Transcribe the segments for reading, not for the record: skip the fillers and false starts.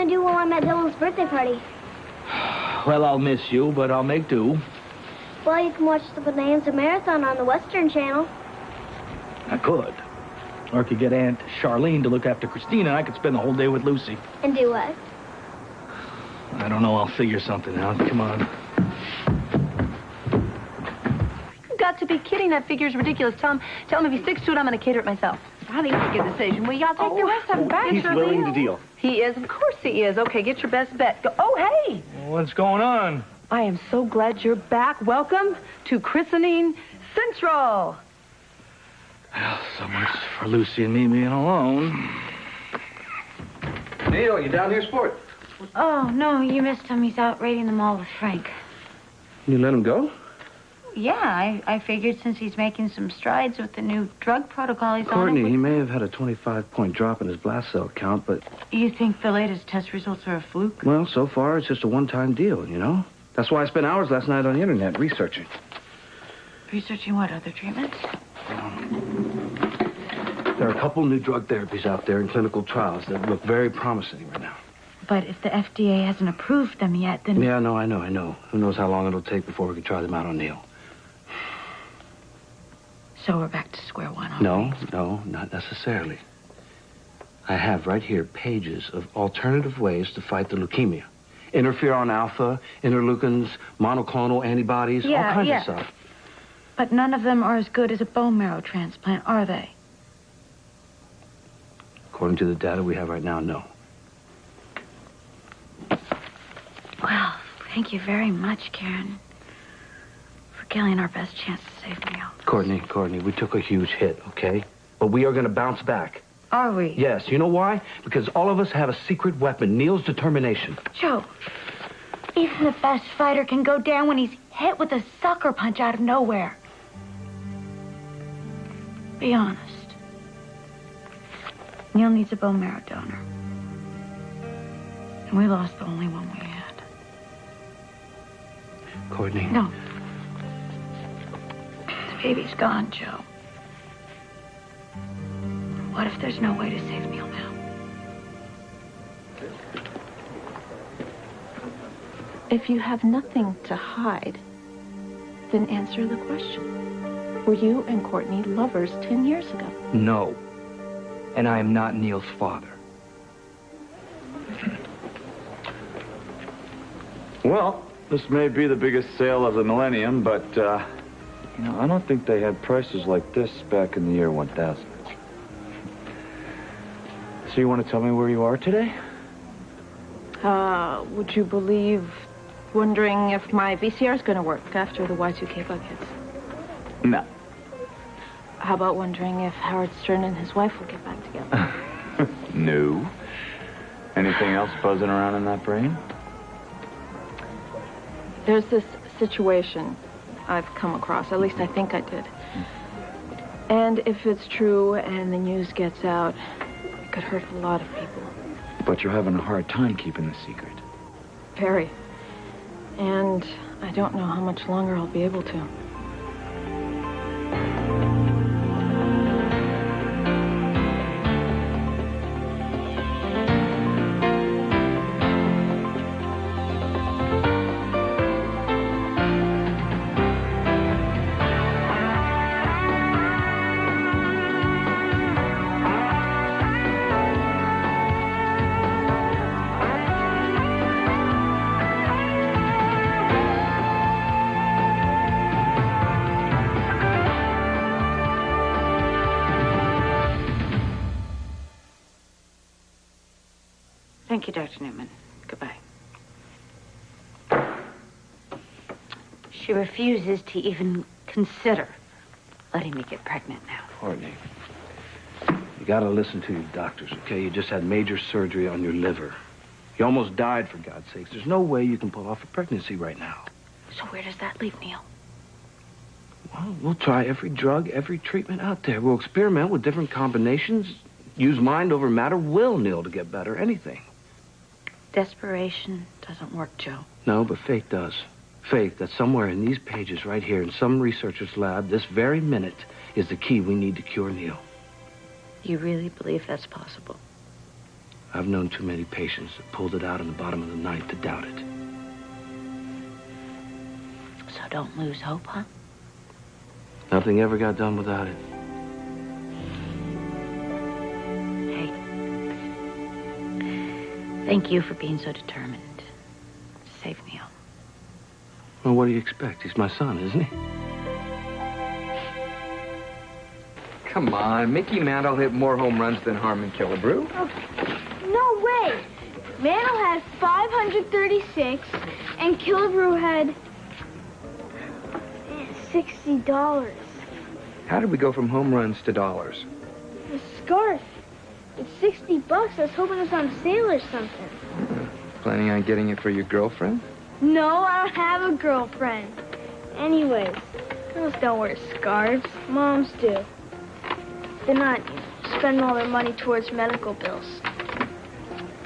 going to do while I'm at Dylan's birthday party? Well, I'll miss you, but I'll make do. Well, you can watch the Bonanza Marathon on the Western Channel. I could. Or I could get Aunt Charlene to look after Christina, and I could spend the whole day with Lucy. And do what? I don't know. I'll figure something out. Come on. You've got to be kidding. That figure's ridiculous. Tell him if he sticks to it, I'm going to cater it myself. I think it's a good decision. Will y'all take the rest of it back? He's willing to deal. He is. Of course he is. Okay, get your best bet. Go. Oh, hey! What's going on? I am so glad you're back. Welcome to Christening Central. Well, so much for Lucy and me being alone. Neil, you down here, sport? Oh, no, you missed him. He's out raiding the mall with Frank. You let him go? Yeah, I figured since he's making some strides with the new drug protocol he's Courtney, on... he may have had a 25-point drop in his blast cell count, but... You think the latest test results are a fluke? Well, so far, it's just a one-time deal, you know? That's why I spent hours last night on the internet researching. Researching what, other treatments? There are a couple new drug therapies out there in clinical trials that look very promising right now. But if the FDA hasn't approved them yet, then... Yeah, no, I know. Who knows how long it'll take before we can try them out on Neil. So we're back to square one, aren't we? No, not necessarily. I have right here pages of alternative ways to fight the leukemia. Interferon alpha, interleukins, monoclonal antibodies, all kinds of stuff. But none of them are as good as a bone marrow transplant, are they? According to the data we have right now, no. Well, thank you very much, Karen, for killing our best chance to save Neil. Courtney, we took a huge hit, okay? But we are going to bounce back. Are we? Yes, you know why? Because all of us have a secret weapon, Neil's determination. Joe, even the best fighter can go down when he's hit with a sucker punch out of nowhere. Be honest. Neil needs a bone marrow donor. And we lost the only one we had. Courtney. No. The baby's gone, Joe. What if there's no way to save Neil now? If you have nothing to hide, then answer the question. Were you and Courtney lovers 10 years ago? No. And I am not Neil's father. Well, this may be the biggest sale of the millennium, but, I don't think they had prices like this back in the year 1000. So you want to tell me where you are today? Would you believe wondering if my VCR is going to work after the Y2K bug hits? No. How about wondering if Howard Stern and his wife will get back together? No. Anything else buzzing around in that brain? There's this situation I've come across. At least I think I did. And if it's true and the news gets out, it could hurt a lot of people. But you're having a hard time keeping the secret. Very. And I don't know how much longer I'll be able to. Thank you, Dr. Newman. Goodbye. She refuses to even consider letting me get pregnant now. Courtney, you gotta listen to your doctors, okay? You just had major surgery on your liver. You almost died, for God's sakes. There's no way you can pull off a pregnancy right now. So where does that leave Neil? Well, we'll try every drug, every treatment out there. We'll experiment with different combinations, use mind over matter, will Neil to get better, anything. Desperation doesn't work, Joe. No, but faith does. Faith that somewhere in these pages right here in some researcher's lab this very minute is the key we need to cure Neil. You really believe that's possible? I've known too many patients that pulled it out in the bottom of the night to doubt it. So don't lose hope, huh? Nothing ever got done without it. Hey. Thank you for being so determined to save Neil. Well, what do you expect? He's my son, isn't he? Come on, Mickey Mantle hit more home runs than Harmon Killebrew. Oh, no way. Mantle has 536, and Killebrew had $60. How did we go from home runs to dollars? The scarf. It's $60. I was hoping it was on sale or something. Planning on getting it for your girlfriend? No, I don't have a girlfriend. Anyways, girls don't wear scarves. Moms do. They're not spending all their money towards medical bills.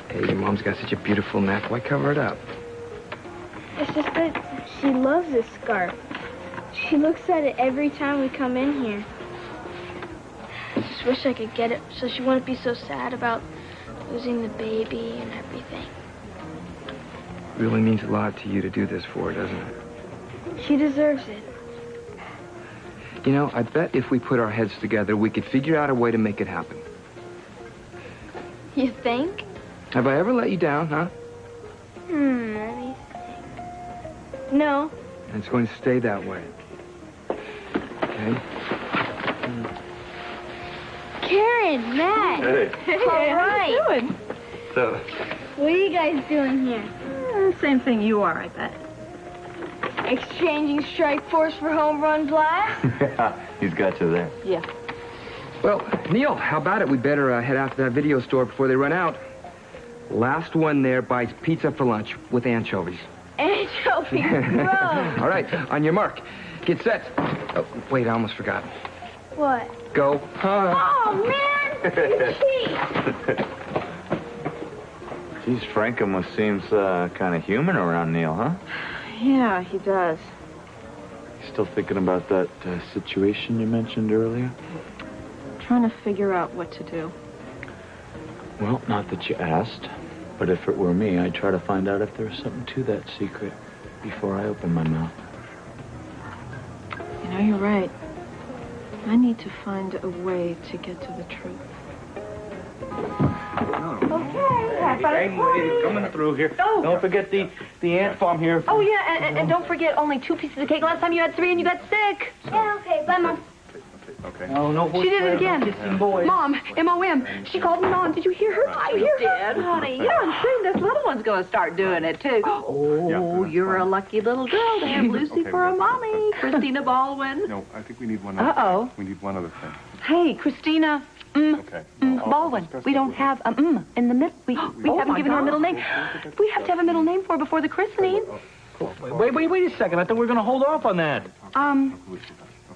Hey, your mom's got such a beautiful neck. Why cover it up? It's just that she loves this scarf. She looks at it every time we come in here. I just wish I could get it so she wouldn't be so sad about losing the baby and everything. It really means a lot to you to do this for her, doesn't it? She deserves it. You know, I bet if we put our heads together, we could figure out a way to make it happen. You think? Have I ever let you down, huh? Let me think. No. And it's going to stay that way. Okay? Karen, Matt. Hey. All right. What are you doing? So, What are you guys doing here? Same thing you are, I bet. Exchanging strike force for home run blast? yeah, he's got you there. Yeah. Well, Neil, how about it? We better head out to that video store before they run out. Last one there buys pizza for lunch with anchovies. Anchovies, gross. All right, on your mark. Get set. Oh, wait, I almost forgot. What? Go. Oh, man! You cheat! Geez, Frank almost seems kind of human around Neil, huh? Yeah, he does. Still thinking about that situation you mentioned earlier? Trying to figure out what to do. Well, not that you asked, but if it were me, I'd try to find out if there was something to that secret before I open my mouth. You know, you're right. I need to find a way to get to the truth. Hey, coming through here. Oh. Don't forget the ant farm here. Oh, yeah, and don't forget only 2 pieces of cake. Last time you had 3 and you got sick. Yeah, okay, bye, Mom. Oh, no. She did it again. Boys. Mom, M-O-M. She called me Mom. Did you hear her? Did you hear her? Did, honey. You don't think this little one's going to start doing it, too. Oh, you're a lucky little girl to have Lucy for a mommy. Christina Baldwin. No, I think we need one other Uh-oh. thing. We need one other thing. Hey, Christina. Okay. Baldwin. We don't have a in the middle. We haven't given her a middle name. We have to have a middle name for her before the christening. Wait a second. I thought we were going to hold off on that.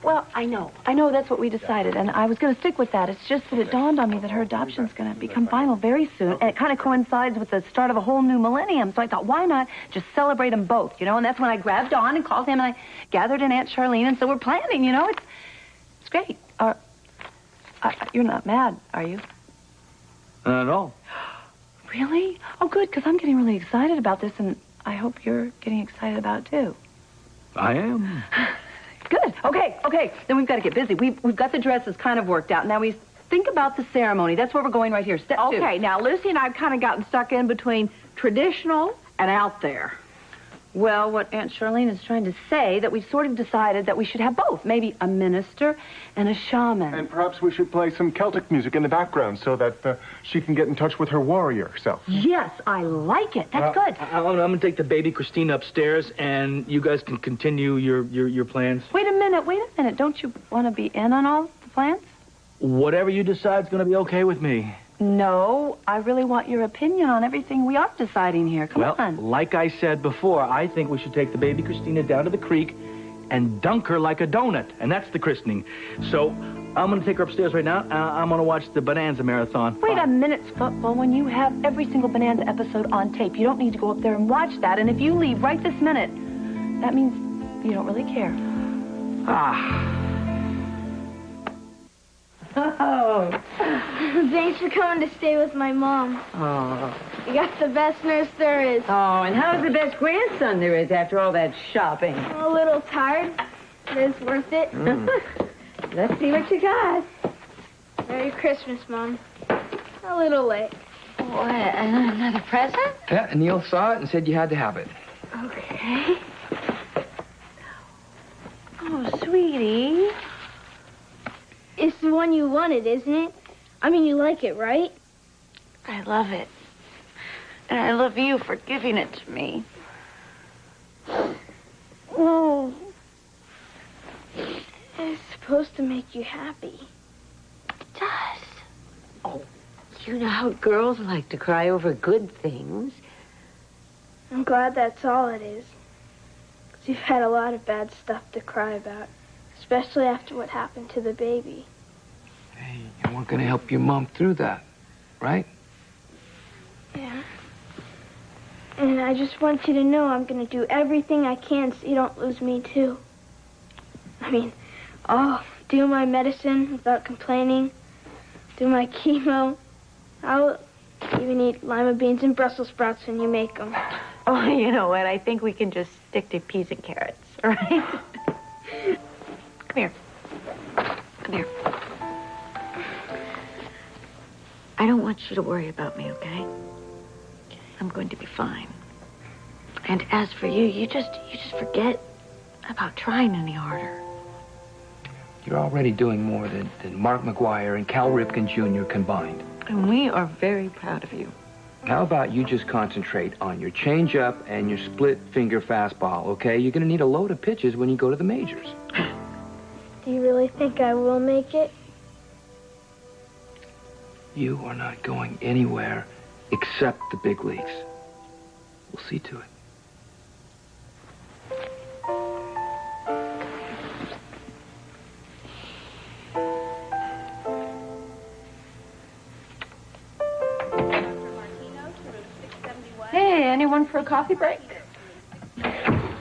Well, I know that's what we decided, and I was going to stick with that. It's just that it dawned on me that her adoption's going to become final very soon, and it kind of coincides with the start of a whole new millennium. So I thought, why not just celebrate them both, you know? And that's when I grabbed Dawn and called him, and I gathered in Aunt Charlene, and so we're planning, you know? It's great. You're not mad, are you? Not at all. Really? Oh, good, because I'm getting really excited about this, and I hope you're getting excited about it, too. I am. Good. Okay. Then we've got to get busy. We've got the dresses kind of worked out. Now we think about the ceremony. That's where we're going right here. Step 2. Okay, now Lucy and I have kind of gotten stuck in between traditional and out there. Well, what Aunt Charlene is trying to say, that we've sort of decided that we should have both. Maybe a minister and a shaman. And perhaps we should play some Celtic music in the background so that she can get in touch with her warrior self. Yes, I like it. That's good. I'm going to take the baby Christina upstairs, and you guys can continue your plans. Wait a minute. Don't you want to be in on all the plans? Whatever you decide is going to be okay with me. No, I really want your opinion on everything we are deciding here. Come on. Well, like I said before, I think we should take the baby Christina down to the creek and dunk her like a donut, and that's the christening. So I'm going to take her upstairs right now. I'm going to watch the Bonanza Marathon. Wait a minute, Football. When you have every single Bonanza episode on tape, you don't need to go up there and watch that. And if you leave right this minute, that means you don't really care. Oh, Thanks for coming to stay with my mom. Oh. You got the best nurse there is. Oh, and how's the best grandson there is after all that shopping? I'm a little tired, but it's worth it. Let's see what you got. Merry Christmas, Mom. A little late. What, another present? Yeah, and Neil saw it and said you had to have it. Okay. Oh, sweetie. It's the one you wanted, isn't it? I mean, you like it, right? I love it. And I love you for giving it to me. Oh. It's supposed to make you happy. It does. Oh, you know how girls like to cry over good things. I'm glad that's all it is. 'Cause you've had a lot of bad stuff to cry about. Especially after what happened to the baby. Hey, you weren't going to help your mom through that, right? Yeah. And I just want you to know I'm going to do everything I can so you don't lose me, too. I mean, I'll do my medicine without complaining, do my chemo. I'll even eat lima beans and Brussels sprouts when you make them. Oh, you know what? I think we can just stick to peas and carrots, all right? Come here. Come here. I don't want you to worry about me, okay? I'm going to be fine. And as for you, you just forget about trying any harder. You're already doing more than Mark McGuire and Cal Ripken Jr. combined. And we are very proud of you. How about you just concentrate on your changeup and your split-finger fastball, okay? You're going to need a load of pitches when you go to the majors. Do you really think I will make it? You are not going anywhere except the big leagues. We'll see to it. Hey, anyone for a coffee break?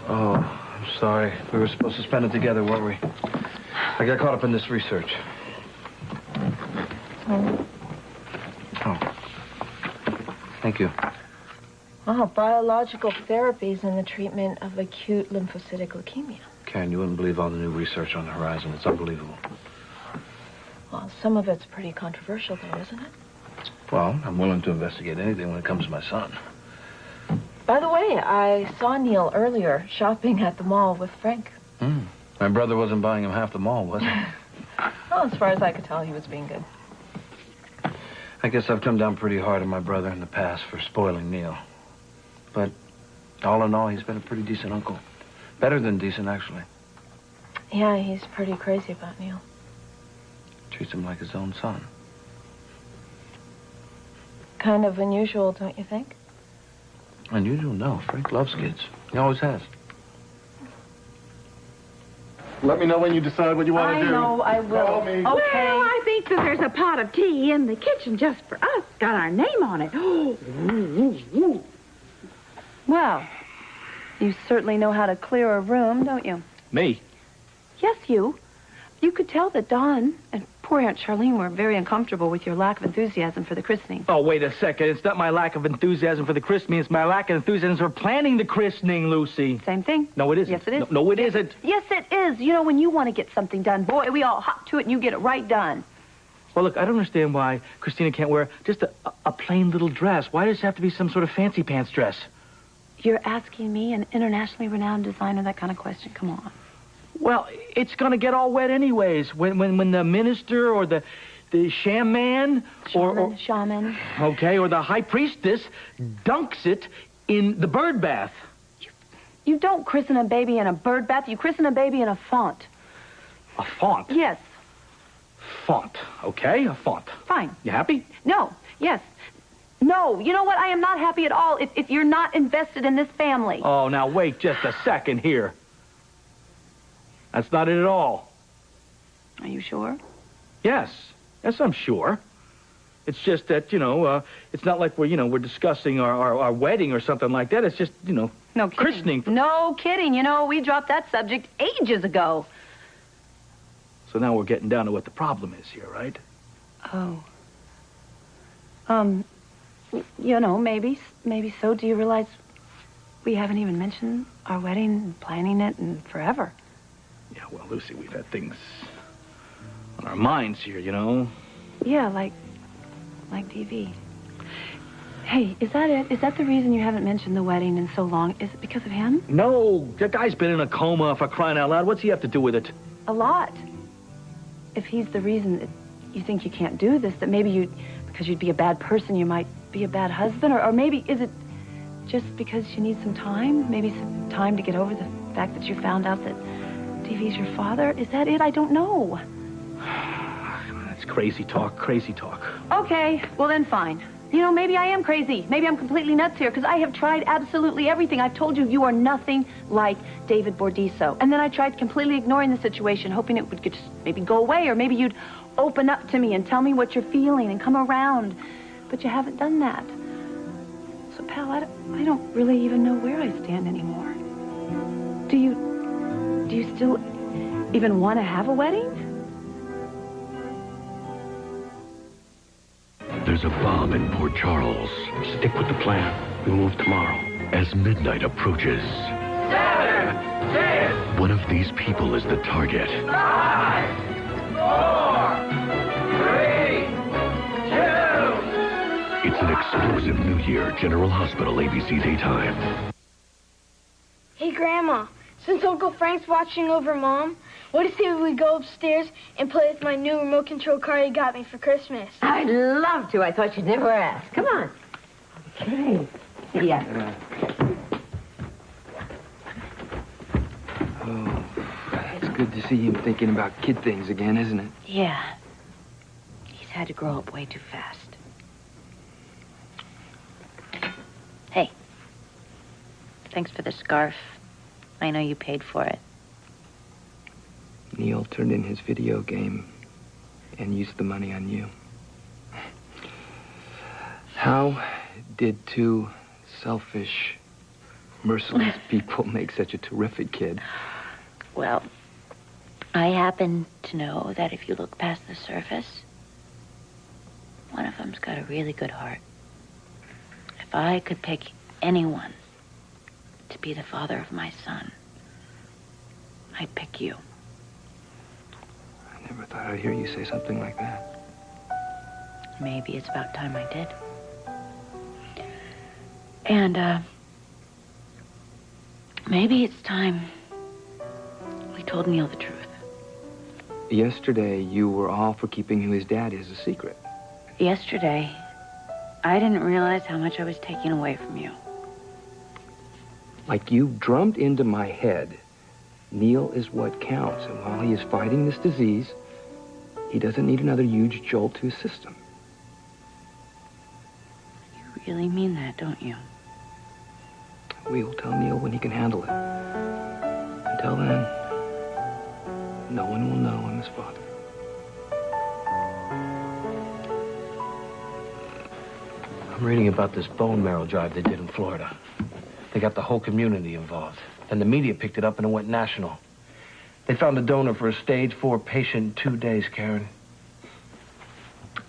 Oh, I'm sorry. We were supposed to spend it together, weren't we? I got caught up in this research. Oh. Thank you. Oh, biological therapies in the treatment of acute lymphocytic leukemia. Karen, you wouldn't believe all the new research on the horizon. It's unbelievable. Well, some of it's pretty controversial, though, isn't it? Well, I'm willing to investigate anything when it comes to my son. By the way, I saw Neil earlier shopping at the mall with Frank. My brother wasn't buying him half the mall, was he? Well, as far as I could tell, he was being good. I guess I've come down pretty hard on my brother in the past for spoiling Neil. But all in all, he's been a pretty decent uncle. Better than decent, actually. Yeah, he's pretty crazy about Neil. Treats him like his own son. Kind of unusual, don't you think? Unusual? No. Frank loves kids. He always has. Let me know when you decide what you want to do. I know, I will. Call me. Okay. Well, I think that there's a pot of tea in the kitchen just for us. Got our name on it. Well, you certainly know how to clear a room, don't you? Me? Yes, you. You could tell that Dawn and poor Aunt Charlene were very uncomfortable with your lack of enthusiasm for the christening. Oh, wait a second. It's not my lack of enthusiasm for the christening. It's my lack of enthusiasm for planning the christening, Lucy. Same thing. No, it isn't. Yes, it is. No, it isn't. Yes, it is. You know, when you want to get something done, boy, we all hop to it and you get it right done. Well, look, I don't understand why Christina can't wear just a plain little dress. Why does it have to be some sort of fancy pants dress? You're asking me, an internationally renowned designer, that kind of question? Come on. Well, it's going to get all wet anyways. When the minister or the sham man Shaman. Okay, or the high priestess dunks it in the bird bath. You don't christen a baby in a bird bath. You christen a baby in a font. A font? Yes. Font. Okay, a font. Fine. You happy? No. Yes. No. You know what? I am not happy at all if you're not invested in this family. Oh, now wait just a second here. That's not it at all. Are you sure? Yes. Yes, I'm sure. It's just that, it's not like we're discussing our wedding or something like that. It's just, no kidding. christening. No kidding. We dropped that subject ages ago. So now we're getting down to what the problem is here, right? Oh. You know, maybe so. Do you realize we haven't even mentioned our wedding and planning it and forever? Yeah, well, Lucy, we've had things on our minds here, you know? Yeah, like DV. Hey, is that it? Is that the reason you haven't mentioned the wedding in so long? Is it because of him? No, that guy's been in a coma for crying out loud. What's he have to do with it? A lot. If he's the reason that you think you can't do this, that maybe because you'd be a bad person, you might be a bad husband, or maybe is it just because you need some time? Maybe some time to get over the fact that you found out that DV's your father? Is that it? I don't know. That's crazy talk, crazy talk. Okay, well then fine. You know, maybe I am crazy. Maybe I'm completely nuts here, because I have tried absolutely everything. I've told you, you are nothing like David Bordiso. And then I tried completely ignoring the situation, hoping it would just maybe go away, or maybe you'd open up to me and tell me what you're feeling and come around. But you haven't done that. So, pal, I don't really even know where I stand anymore. Do you still even want to have a wedding? There's a bomb in Port Charles. Stick with the plan. We'll move tomorrow. As midnight approaches, 7, 6, one of these people is the target. 5, 4, 3, 2. It's an explosive New Year General Hospital ABC daytime. Hey, Grandma, since Uncle Frank's watching over Mom, what do you say we go upstairs and play with my new remote control car you got me for Christmas? I'd love to. I thought you'd never ask. Come on. Okay. Yeah. Oh, it's good to see him thinking about kid things again, isn't it? Yeah. He's had to grow up way too fast. Hey. Thanks for the scarf. I know you paid for it. Neil turned in his video game and used the money on you. How did two selfish, merciless people make such a terrific kid? Well, I happen to know that if you look past the surface, one of them's got a really good heart. If I could pick anyone to be the father of my son, I'd pick you. I never thought I'd hear you say something like that. Maybe it's about time I did. And, maybe it's time we told Neil the truth. Yesterday, you were all for keeping who his dad is a secret. Yesterday, I didn't realize how much I was taking away from you. Like you drummed into my head, Neil is what counts. And while he is fighting this disease, he doesn't need another huge jolt to his system. You really mean that, don't you? We will tell Neil when he can handle it. Until then, no one will know I'm his father. I'm reading about this bone marrow drive they did in Florida. They got the whole community involved. Then the media picked it up and it went national. They found a donor for a stage 4 patient in 2 days, Karen.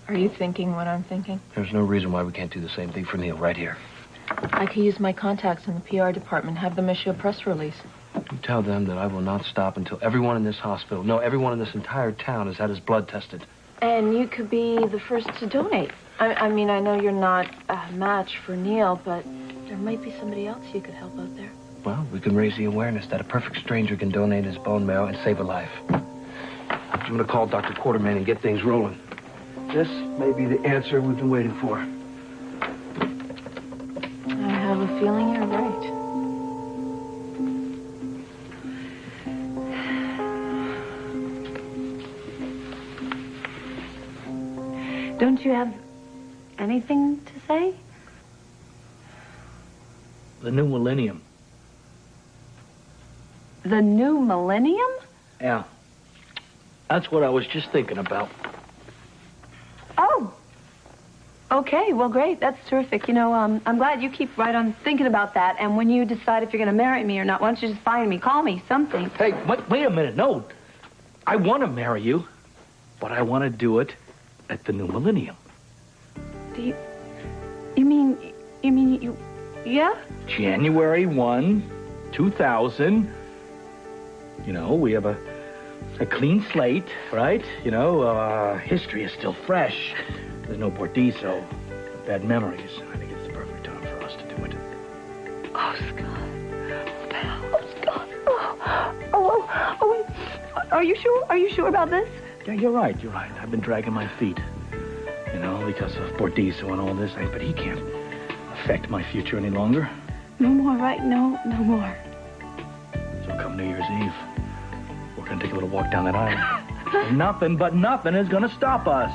Are you thinking what I'm thinking? There's no reason why we can't do the same thing for Neil right here. I could use my contacts in the PR department, have them issue a press release. You tell them that I will not stop until everyone in this hospital, no, everyone in this entire town has had his blood tested. And you could be the first to donate. I mean, I know you're not a match for Neil, but there might be somebody else you could help out there. Well, we can raise the awareness that a perfect stranger can donate his bone marrow and save a life. I'm going to call Dr. Quartermain and get things rolling. This may be the answer we've been waiting for. I have a feeling you're right. Don't you have anything to say? The new millennium. The new millennium? Yeah. That's what I was just thinking about. Oh. Okay, well, great. That's terrific. You know, I'm glad you keep right on thinking about that. And when you decide if you're going to marry me or not, why don't you just find me, call me, something. Hey, wait a minute. No. I want to marry you, but I want to do it at the new millennium. Do You mean you... Yeah? January 1, 2000. You know, we have a clean slate, right? You know, history is still fresh. There's no Bordiso, bad memories. I think it's the perfect time for us to do it. Oh, Scott. Oh, Scott. Oh, are you sure? Are you sure about this? Yeah, you're right. I've been dragging my feet, you know, because of Bordiso and all this. But he can't affect my future any longer. No more, right? No more. So come New Year's Eve, we're going to take a little walk down that aisle. And nothing is going to stop us.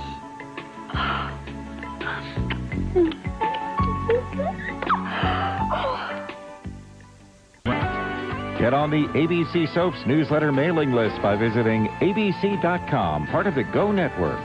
Get on the ABC Soaps newsletter mailing list by visiting abc.com, part of the Go Network.